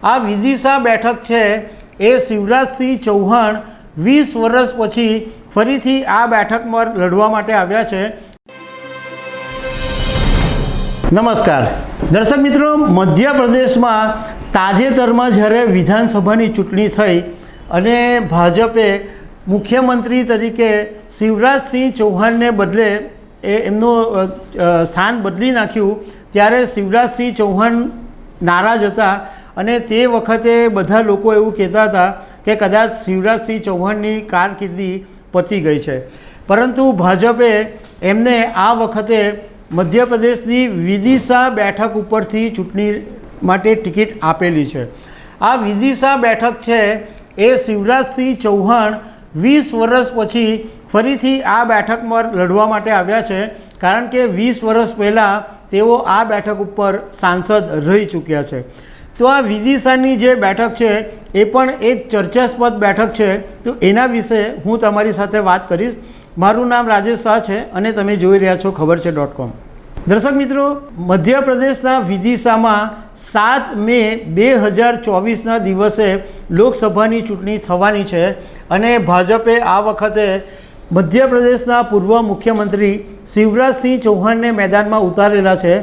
આ વિદિશા બેઠક છે એ શિવરાજસિંહ ચૌહાણ 20 વર્ષ પછી ફરીથી આ બેઠક પર લડવા માટે આવ્યા છે। નમસ્કાર દર્શક મિત્રો, મધ્યપ્રદેશમાં તાજેતરમાં જ્યારે વિધાનસભાની ચૂંટણી થઈ અને ભાજપે મુખ્યમંત્રી તરીકે શિવરાજસિંહ ચૌહાણને બદલે એમનું સ્થાન બદલી નાખ્યું, ત્યારે શિવરાજસિંહ ચૌહાણ નારાજ હતા અને તે વખતે બધા લોકો એવું કહેતા હતા કે કદાચ શિવરાજસિંહ ચૌહાણની કારકિર્દી પતી ગઈ છે, પરંતુ ભાજપે એમને આ વખતે મધ્યપ્રદેશની વિદિશા બેઠક ઉપરથી ચૂંટણી માટે ટિકિટ આપેલી છે। આ વિદિશા બેઠક છે એ શિવરાજસિંહ ચૌહાણ 20 વર્ષ પછી ફરીથી આ બેઠક પર લડવા માટે આવ્યા છે, કારણ કે 20 વર્ષ પહેલાં તેઓ આ બેઠક ઉપર સાંસદ રહી ચૂક્યા છે। તો આ વિદિશાની જે બેઠક છે એ પણ એક ચર્ચાસ્પદ બેઠક છે, તો એના વિશે હું તમારી સાથે વાત કરીશ। મારું નામ રાજેશ શાહ છે અને તમે જોઈ રહ્યા છો ખબર છે .com। દર્શક મિત્રો, મધ્યપ્રદેશના વિદિશામાં 7 મે 2024ના દિવસે લોકસભાની ચૂંટણી થવાની છે અને ભાજપે આ વખતે મધ્યપ્રદેશના પૂર્વ મુખ્યમંત્રી શિવરાજસિંહ ચૌહાણને મેદાનમાં ઉતારેલા છે।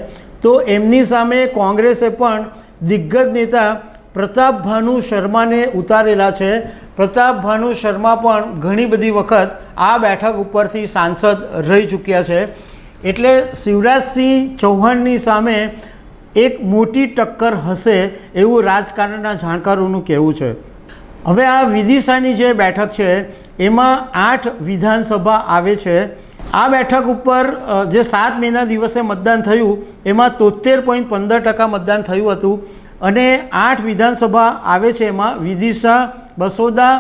તો એમની સામે કોંગ્રેસે પણ દિગ્ગજ નેતા પ્રતાપ ભાનુ શર્માને ઉતારેલા છે। પ્રતાપ ભાનુ શર્મા પણ ઘણી બધી વખત આ બેઠક ઉપરથી સાંસદ રહી ચૂક્યા છે, એટલે શિવરાજસિંહ ચૌહાણની સામે એક મોટી ટક્કર હશે એવું રાજકારણના જાણકારોનું કહેવું છે। હવે આ વિદિશાની જે બેઠક છે એમાં 8 વિધાનસભા આવે છે। આ બેઠક ઉપર જે 7 મેના દિવસે મતદાન થયું એમાં 73.15% મતદાન થયું હતું અને 8 વિધાનસભા આવે છે। એમાં વિદિશા, બસોદા,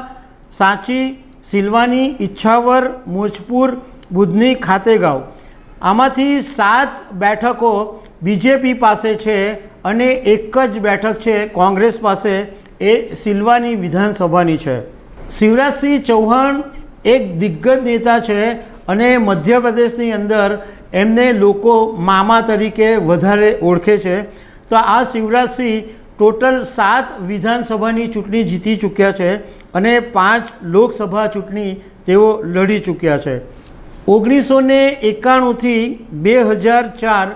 સાંચી, સિલવાની, ઇચ્છાવર, મોજપુર, બુધની, ખાતેગાંવ, આમાંથી 7 બેઠકો બીજેપી પાસે છે અને એક જ બેઠક છે કોંગ્રેસ પાસે, એ સિલવાની વિધાનસભાની છે। શિવરાજસિંહ ચૌહાણ એક દિગ્ગજ નેતા છે અને મધ્યપ્રદેશની અંદર એમને લોકો મામા તરીકે વધારે ઓળખે છે। તો આ શિવરાજસિંહ ટોટલ 7 વિધાનસભાની ચૂંટણી જીતી ચૂક્યા છે અને 5 લોકસભા ચૂંટણી તેઓ લડી ચૂક્યા છે। 1991થી 2004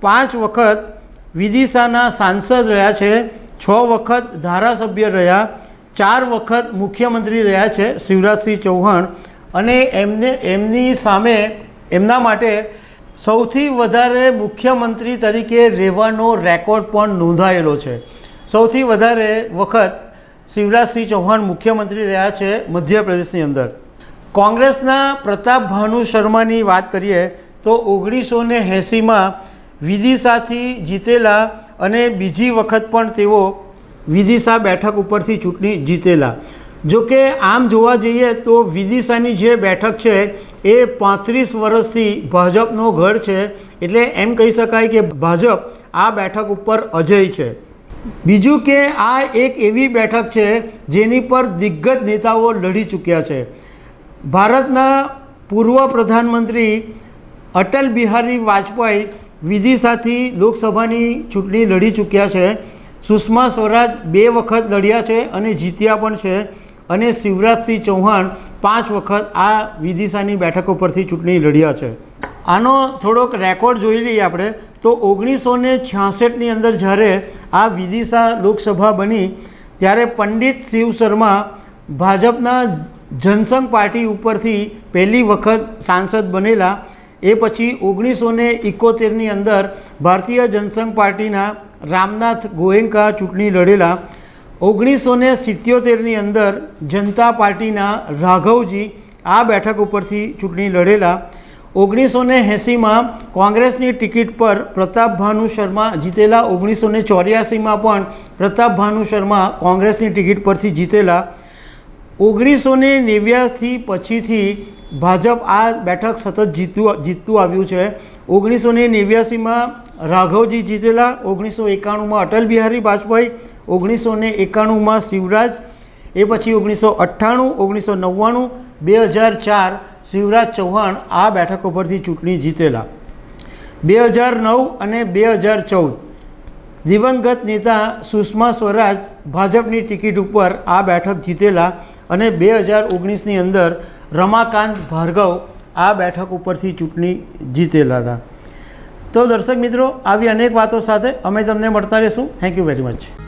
5 વખત વિદિશાના સાંસદ રહ્યા છે, 6 વખત ધારાસભ્ય રહ્યા, 4 વખત મુખ્યમંત્રી રહ્યા છે શિવરાજસિંહ ચૌહાણ, અને એમની સામે એમના માટે સૌથી વધારે મુખ્યમંત્રી તરીકે રહેવાનો રેકોર્ડ પણ નોંધાયેલો છે। સૌથી વધારે વખત શિવરાજસિંહ ચૌહાણ મુખ્યમંત્રી રહ્યા છે મધ્યપ્રદેશની અંદર। કોંગ્રેસના પ્રતાપ ભાનુ શર્માની વાત કરીએ તો 1980માં વિદિશાથી જીતેલા અને બીજી વખત પણ તેઓ વિદિશા બેઠક ઉપરથી ચૂંટણી જીતેલા। જો કે આમ જોવા જઈએ તો વિદિશાની જે બેઠક છે એ 35 વર્ષથી ભાજપનો ગઢ છે, એટલે એમ કહી શકાય કે ભાજપ આ બેઠક ઉપર અજેય છે। બીજું કે આ એક એવી બેઠક છે જેની પર દિગ્ગજ નેતાઓ લડી ચૂક્યા છે। ભારતના પૂર્વ પ્રધાનમંત્રી અટલ બિહારી વાજપેયી વિદિશાથી લોકસભાની ચૂંટણી લડી ચૂક્યા છે। સુષ્મા સ્વરાજ 2 વખત લડ્યા છે અને જીત્યા પણ છે, અને શિવરાજસિંહ ચૌહાણ 5 વખત આ વિદિશાની બેઠકો પરથી ચૂંટણી લડ્યા છે। આનો થોડોક રેકોર્ડ જોઈ લઈએ આપણે તો 1966ની અંદર જ્યારે આ વિદિશા લોકસભા બની ત્યારે પંડિત શિવ શર્મા ભાજપના જનસંઘ પાર્ટી ઉપરથી પહેલી વખત સાંસદ બનેલા। એ પછી 1971ની અંદર ભારતીય જનસંઘ પાર્ટીના રામનાથ ગોયંકા ચૂંટણી લડેલા। 1977ની અંદર જનતા પાર્ટીના રાઘવજી આ બેઠક ઉપરથી ચૂંટણી લડેલા। 1980માં કોંગ્રેસની ટિકિટ પર પ્રતાપ ભાનુ શર્મા જીતેલા। 1984માં પણ પ્રતાપ ભાનુ શર્મા કોંગ્રેસની ટિકિટ પરથી જીતેલા। 1989 પછીથી ભાજપ આ બેઠક સતત જીતતું આવ્યું છે। 1989માં રાઘવજી જીતેલા, 1991માં અટલ બિહારી વાજપેયી, 1991માં શિવરાજ, એ પછી 1998, 1999, 2004 શિવરાજ ચૌહાણ આ બેઠકો પરથી ચૂંટણી જીતેલા। 2009 અને 2014 દિવંગત નેતા સુષ્મા સ્વરાજ ભાજપની ટિકિટ ઉપર આ બેઠક જીતેલા અને 2019ની અંદર રમાકાંત ભાર્ગવ આ બેઠક ઉપરથી ચૂંટણી જીતેલા હતા. તો દર્શક મિત્રો, આવી અનેક વાતો સાથે અમે તમને મળતા રહીશું. Thank you very much.